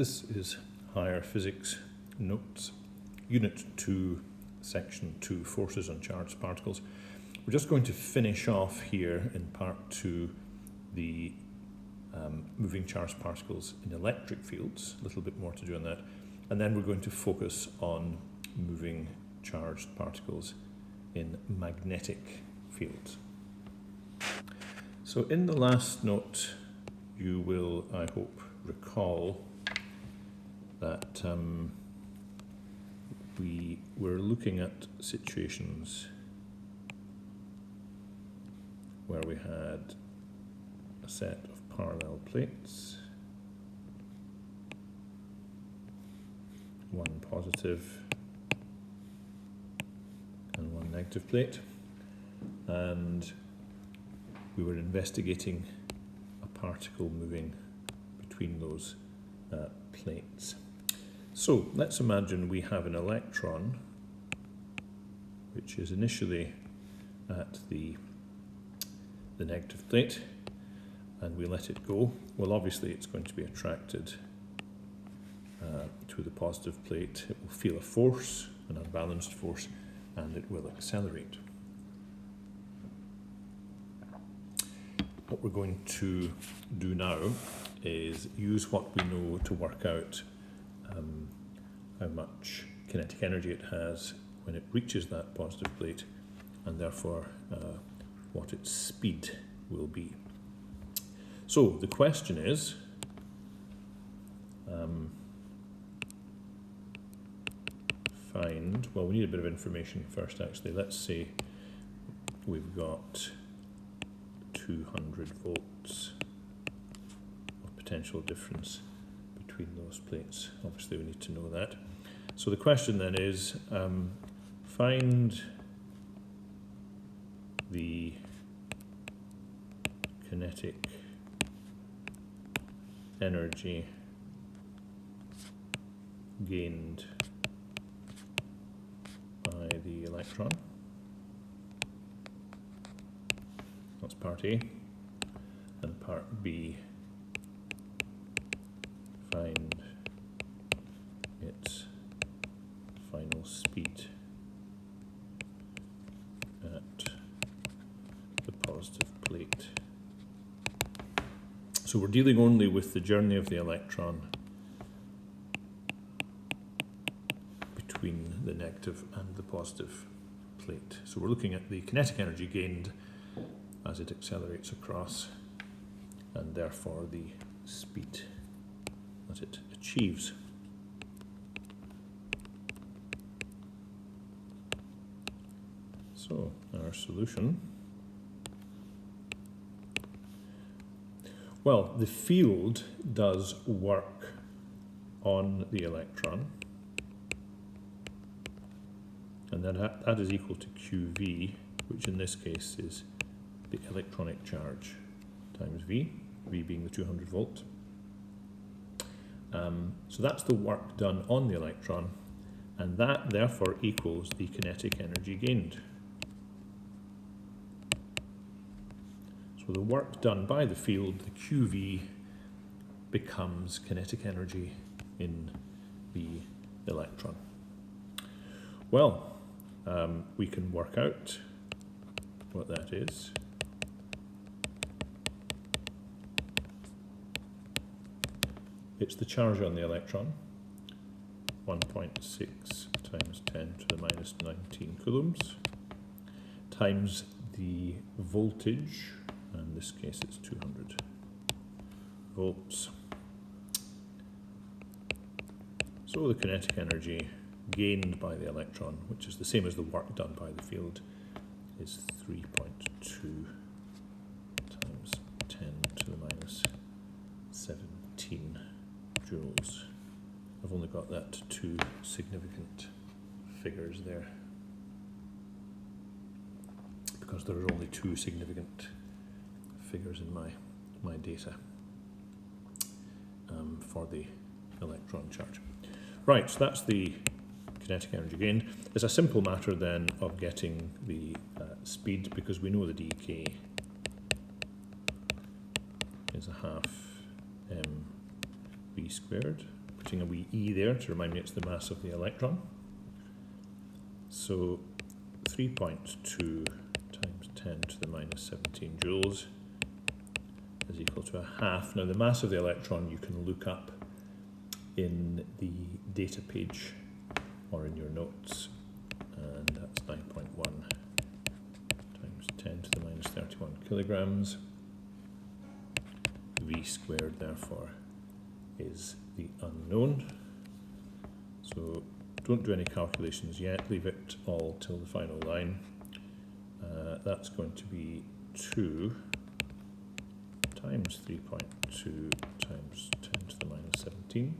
This is Higher Physics Notes, Unit 2, Section 2, Forces on Charged Particles. We're just going to finish off here in Part 2 the moving charged particles in electric fields, a little bit more to do on that, and then we're going to focus on moving charged particles in magnetic fields. So in the last note, you will, I hope, recall that we were looking at situations where we had a set of parallel plates, one positive and one negative plate, and we were investigating a particle moving between those plates. So let's imagine we have an electron which is initially at the negative plate, and we let it go. Well, obviously it's going to be attracted to the positive plate. It will feel a force, an unbalanced force, and it will accelerate. What we're going to do now is use what we know to work out how much kinetic energy it has when it reaches that positive plate, and therefore what its speed will be. So the question is, well, we need a bit of information first actually. Let's say we've got 200 volts of potential difference between those plates. Obviously we need to know that. So the question then is, find the kinetic energy gained by the electron. That's part A. And part B, find its final speed at the positive plate. So we're dealing only with the journey of the electron between the negative and the positive plate. So we're looking at the kinetic energy gained as it accelerates across, and therefore the speed that it achieves. So our solution. Well, the field does work on the electron, and that is equal to QV, which in this case is the electronic charge times V, V being the 200 volt. So that's the work done on the electron, and that therefore equals the kinetic energy gained. So the work done by the field, the QV, becomes kinetic energy in the electron. Well, we can work out what that is. It's the charge on the electron, 1.6 times 10 to the minus 19 coulombs, times the voltage, in this case it's 200 volts. So the kinetic energy gained by the electron, which is the same as the work done by the field, is 3.2 times 10 to the minus 17 joules. I've only got that to two significant figures there, because there are only two significant figures in my data for the electron charge. Right, so that's the kinetic energy gained. It's a simple matter then of getting the speed, because we know the dk is a half mv squared putting a wee e there to remind me it's the mass of the electron. So 3.2 times 10 to the minus 17 joules is equal to a half. Now the mass of the electron you can look up in the data page or in your notes, and that's 9.1 times 10 to the minus 31 kilograms. V squared therefore is the unknown. So don't do any calculations yet, leave it all till the final line. That's going to be 2 times 3.2 times 10 to the minus 17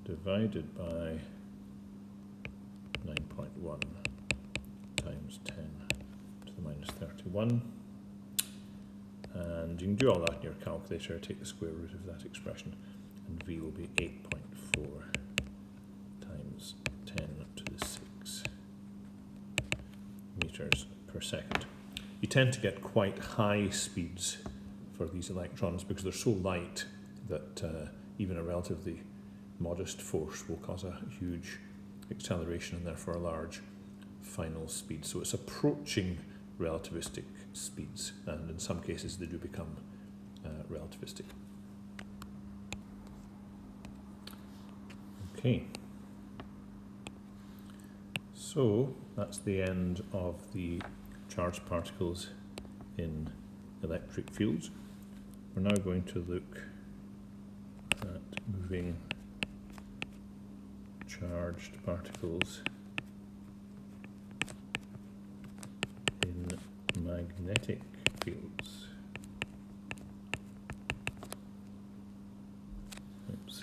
divided by 9.1 times 10 to the minus 31. And you can do all that in your calculator, take the square root of that expression, and V will be 8.4 times 10 to the 6 meters per second. You tend to get quite high speeds for these electrons because they're so light that even a relatively modest force will cause a huge acceleration and therefore a large final speed. So it's approaching relativistic speeds, and in some cases they do become relativistic. Okay, so that's the end of the charged particles in electric fields. We're now going to look at moving charged particles in magnetic fields. Oops.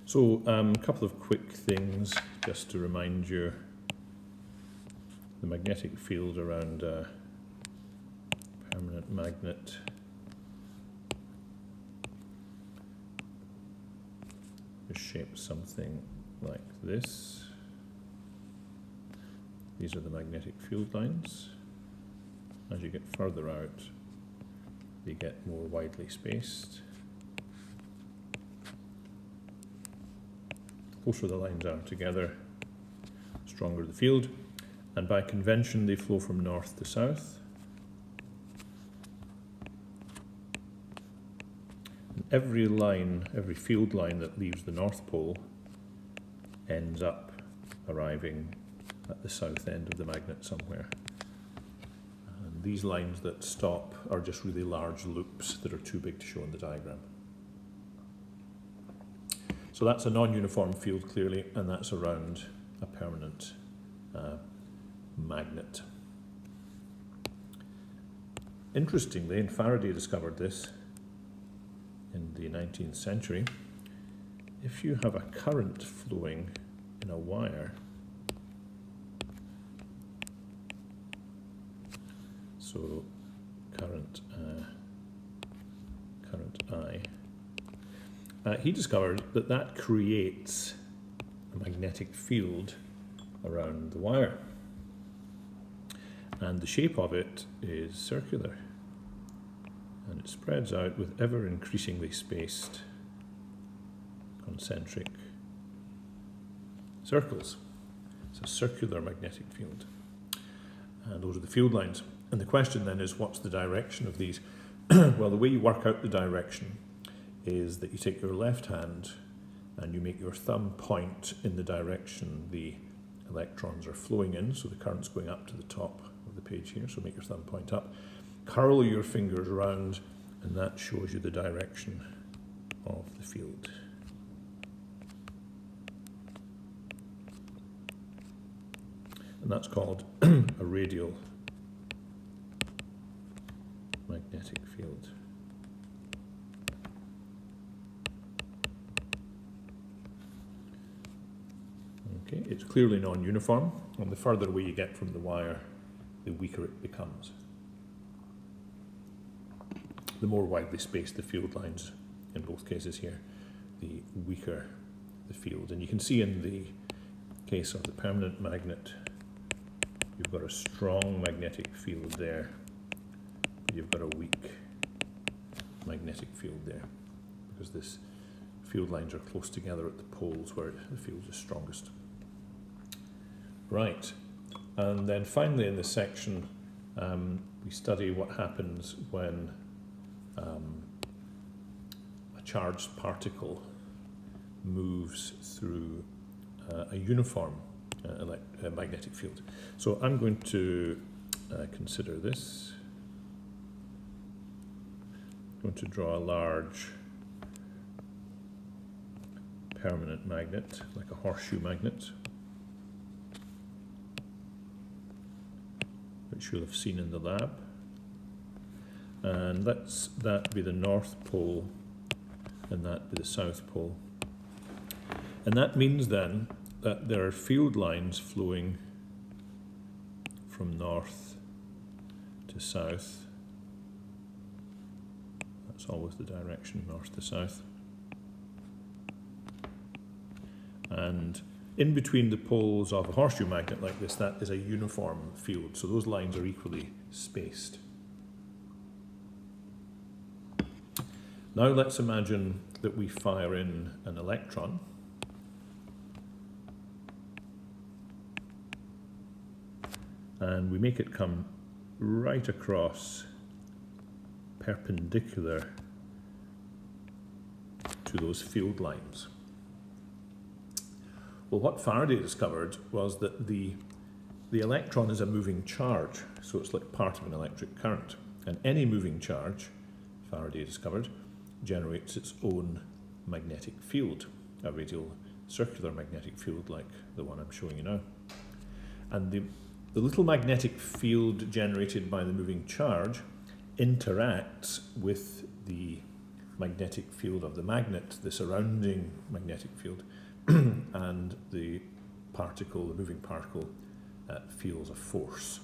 So a couple of quick things just to remind you. The magnetic field around a permanent magnet is shaped something like this. These are the magnetic field lines. As you get further out, they get more widely spaced. The closer the lines are together, the stronger the field. And by convention, they flow from north to south. And every line, every field line that leaves the North Pole ends up arriving at the south end of the magnet somewhere. And these lines that stop are just really large loops that are too big to show in the diagram. So that's a non-uniform field clearly, and that's around a permanent magnet. Interestingly, and Faraday discovered this in the 19th century, if you have a current flowing in a wire, so current I, he discovered that that creates a magnetic field around the wire. And the shape of it is circular, and it spreads out with ever increasingly spaced concentric circles. It's a circular magnetic field, and those are the field lines. And the question then is, what's the direction of these? Well, the way you work out the direction is that you take your left hand and you make your thumb point in the direction the electrons are flowing in, so the current's going up to the top of the page here, so make your thumb point up. Curl your fingers around, and that shows you the direction of the field. And that's called a radial magnetic field. Okay, it's clearly non-uniform, and the further away you get from the wire, the weaker it becomes. The more widely spaced the field lines, in both cases here, the weaker the field. And you can see in the case of the permanent magnet, you've got a strong magnetic field there, but you've got a weak magnetic field there, because this field lines are close together at the poles where the field is strongest. Right, and then finally in this section, we study what happens when a charged particle moves through a uniform magnetic field. So I'm going to consider this. I'm going to draw a large permanent magnet, like a horseshoe magnet, which you'll have seen in the lab. And let's that be the North Pole and that be the South Pole. And that means then that there are field lines flowing from north to south. That's always the direction, north to south. And in between the poles of a horseshoe magnet like this, that is a uniform field. So those lines are equally spaced. Now let's imagine that we fire in an electron. And we make it come right across, perpendicular to those field lines. Well, what Faraday discovered was that the electron is a moving charge, so it's like part of an electric current. And any moving charge, Faraday discovered, generates its own magnetic field, a radial circular magnetic field like the one I'm showing you now. And the little magnetic field generated by the moving charge interacts with the magnetic field of the magnet, the surrounding magnetic field, and the particle, the moving particle, feels a force.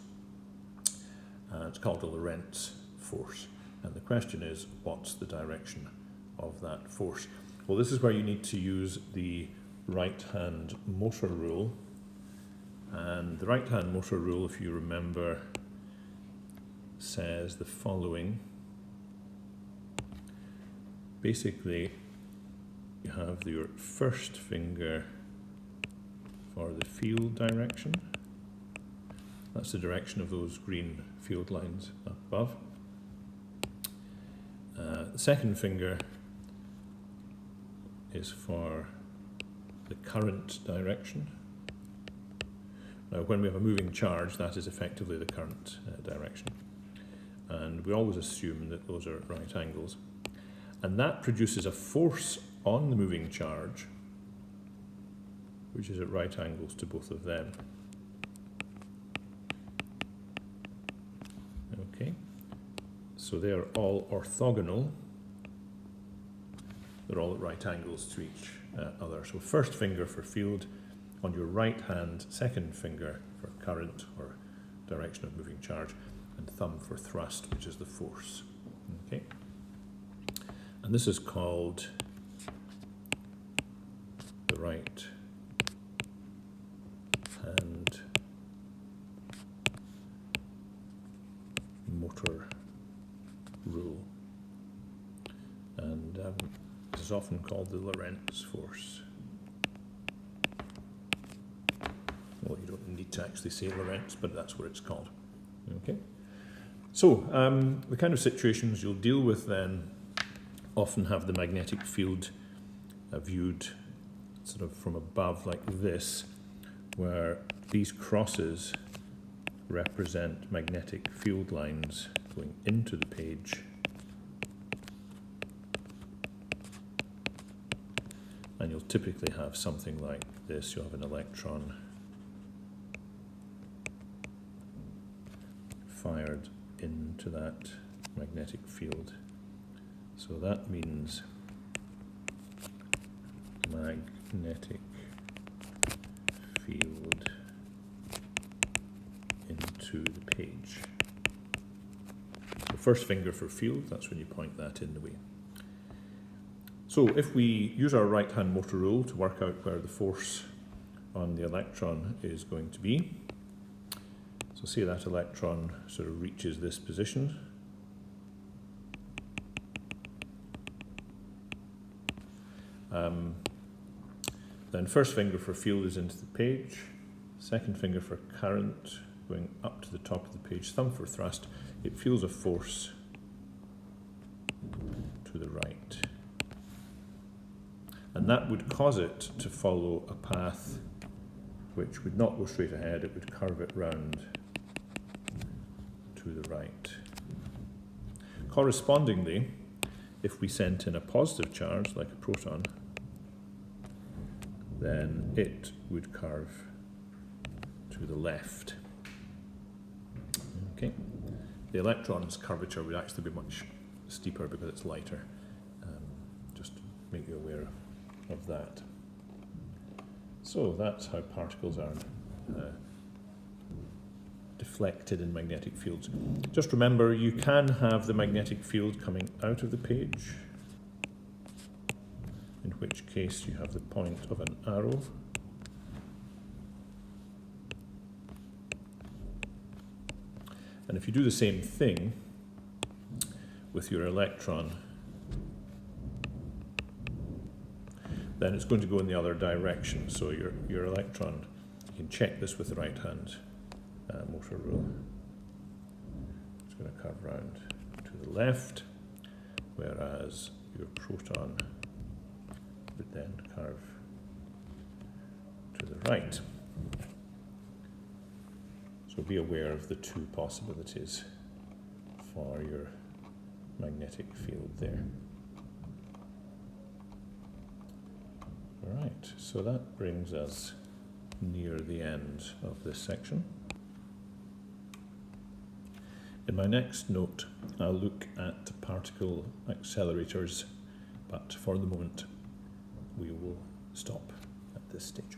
It's called a Lorentz force. And the question is, what's the direction of that force? Well, this is where you need to use the right-hand motor rule. And the right-hand motor rule, if you remember, says the following. Basically, you have your first finger for the field direction. That's the direction of those green field lines up above. The second finger is for the current direction. Now, when we have a moving charge, that is effectively the current direction. And we always assume that those are at right angles. And that produces a force on the moving charge, which is at right angles to both of them. Okay, so they are all orthogonal. They're all at right angles to each other. So first finger for field on your right hand, second finger for current or direction of moving charge, and thumb for thrust, which is the force. Okay, and this is called the right hand motor rule, and this is often called the Lorentz force. Well, you don't need to actually say Lorentz, but that's what it's called. Okay, so the kind of situations you'll deal with then often have the magnetic field viewed sort of from above like this, where these crosses represent magnetic field lines going into the page, and you'll typically have something like this. You'll have an electron fired into that magnetic field. So that means magnetic field into the page. So first finger for field, that's when you point that in the way. So if we use our right-hand motor rule to work out where the force on the electron is going to be, so say that electron sort of reaches this position, then first finger for field is into the page, second finger for current going up to the top of the page, thumb for thrust. It feels a force to the right. And that would cause it to follow a path which would not go straight ahead, it would curve it round to the right. Correspondingly, if we sent in a positive charge, like a proton, then it would curve to the left. Okay. The electron's curvature would actually be much steeper because it's lighter. Just to make you aware of that. So that's how particles are deflected in magnetic fields. Just remember, you can have the magnetic field coming out of the page, in which case you have the point of an arrow. And if you do the same thing with your electron, then it's going to go in the other direction. So your electron, you can check this with the right hand motor rule. It's going to curve round to the left, whereas your proton would then curve to the right. So be aware of the two possibilities for your magnetic field there. Right, so that brings us near the end of this section. In my next note, I'll look at particle accelerators, but for the moment, we will stop at this stage.